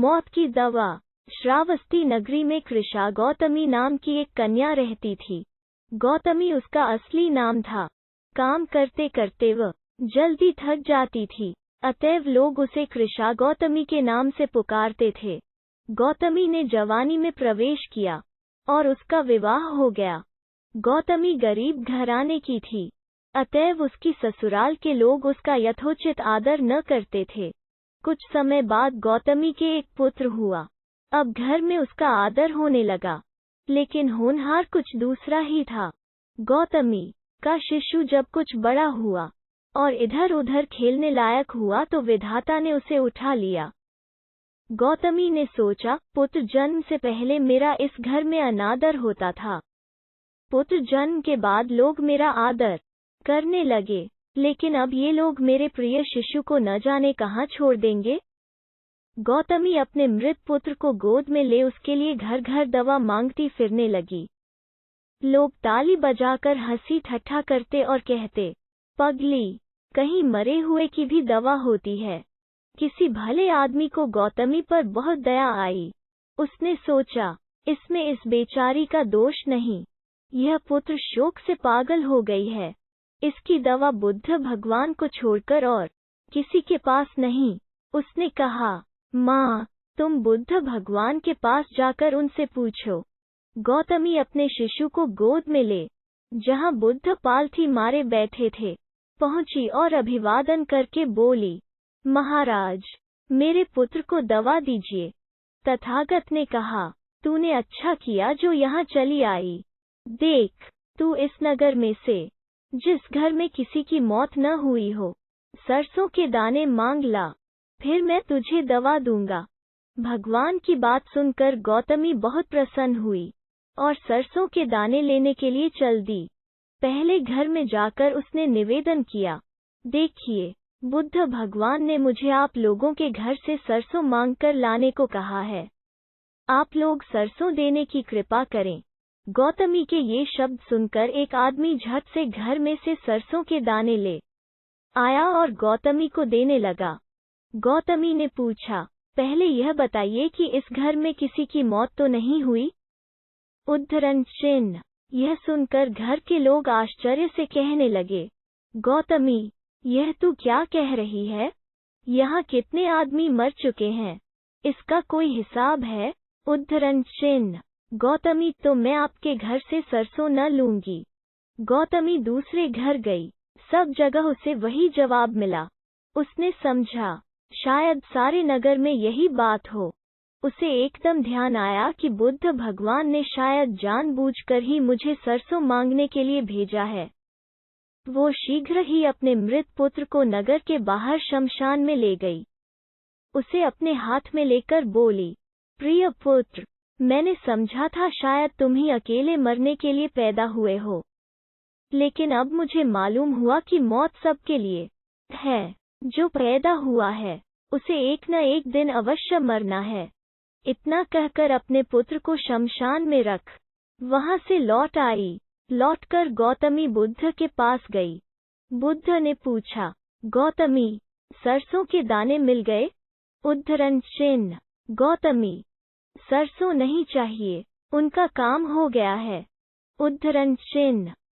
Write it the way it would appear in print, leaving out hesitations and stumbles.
मौत की दवा। श्रावस्ती नगरी में कृषा गौतमी नाम की एक कन्या रहती थी। गौतमी उसका असली नाम था। काम करते करते वह जल्दी थक जाती थी, अतएव लोग उसे कृषा गौतमी के नाम से पुकारते थे। गौतमी ने जवानी में प्रवेश किया और उसका विवाह हो गया। गौतमी गरीब घराने की थी, अतएव उसकी ससुराल के लोग उसका यथोचित आदर न करते थे। कुछ समय बाद गौतमी के एक पुत्र हुआ। अब घर में उसका आदर होने लगा, लेकिन होनहार कुछ दूसरा ही था। गौतमी का शिशु जब कुछ बड़ा हुआ और इधर उधर खेलने लायक हुआ तो विधाता ने उसे उठा लिया। गौतमी ने सोचा, पुत्र जन्म से पहले मेरा इस घर में अनादर होता था। पुत्र जन्म के बाद लोग मेरा आदर करने लगे, लेकिन अब ये लोग मेरे प्रिय शिशु को न जाने कहाँ छोड़ देंगे। गौतमी अपने मृत पुत्र को गोद में ले उसके लिए घर घर दवा मांगती फिरने लगी। लोग ताली बजाकर हंसी ठट्ठा करते और कहते, पगली, कहीं मरे हुए की भी दवा होती है। किसी भले आदमी को गौतमी पर बहुत दया आई। उसने सोचा, इसमें इस बेचारी का दोष नहीं, यह पुत्र शोक से पागल हो गई है। इसकी दवा बुद्ध भगवान को छोड़कर और किसी के पास नहीं। उसने कहा, माँ, तुम बुद्ध भगवान के पास जाकर उनसे पूछो। गौतमी अपने शिशु को गोद में ले जहाँ बुद्ध पालथी मारे बैठे थे पहुंची और अभिवादन करके बोली, महाराज, मेरे पुत्र को दवा दीजिए। तथागत ने कहा, तूने अच्छा किया जो यहाँ चली आई। देख, तू इस नगर में से जिस घर में किसी की मौत न हुई हो, सरसों के दाने मांग ला, फिर मैं तुझे दवा दूंगा। भगवान की बात सुनकर गौतमी बहुत प्रसन्न हुई और सरसों के दाने लेने के लिए चल दी। पहले घर में जाकर उसने निवेदन किया, देखिए, बुद्ध भगवान ने मुझे आप लोगों के घर से सरसों मांगकर लाने को कहा है। आप लोग सरसों देने की कृपा करें। गौतमी के ये शब्द सुनकर एक आदमी झट से घर में से सरसों के दाने ले आया और गौतमी को देने लगा। गौतमी ने पूछा, पहले यह बताइए कि इस घर में किसी की मौत तो नहीं हुई? उद्धरण चिन्ह। यह सुनकर घर के लोग आश्चर्य से कहने लगे, गौतमी, यह तू क्या कह रही है? यहाँ कितने आदमी मर चुके हैं, इसका कोई हिसाब है? उद्धरण चिन्ह। गौतमी, तो मैं आपके घर से सरसों न लूंगी। गौतमी दूसरे घर गई, सब जगह उसे वही जवाब मिला। उसने समझा, शायद सारे नगर में यही बात हो। उसे एकदम ध्यान आया कि बुद्ध भगवान ने शायद जानबूझकर ही मुझे सरसों मांगने के लिए भेजा है। वो शीघ्र ही अपने मृत पुत्र को नगर के बाहर शमशान में ले गई। उसे अपने हाथ में लेकर बोली, प्रिय पुत्र, मैंने समझा था शायद तुम ही अकेले मरने के लिए पैदा हुए हो, लेकिन अब मुझे मालूम हुआ कि मौत सबके लिए है। जो पैदा हुआ है उसे एक न एक दिन अवश्य मरना है। इतना कहकर अपने पुत्र को शमशान में रख वहां से लौट आई। लौटकर गौतमी बुद्ध के पास गई। बुद्ध ने पूछा, गौतमी, सरसों के दाने मिल गए? उद्धरण चिन्ह। गौतमी, सरसों नहीं चाहिए, उनका काम हो गया है। उद्धरण चिन्ह।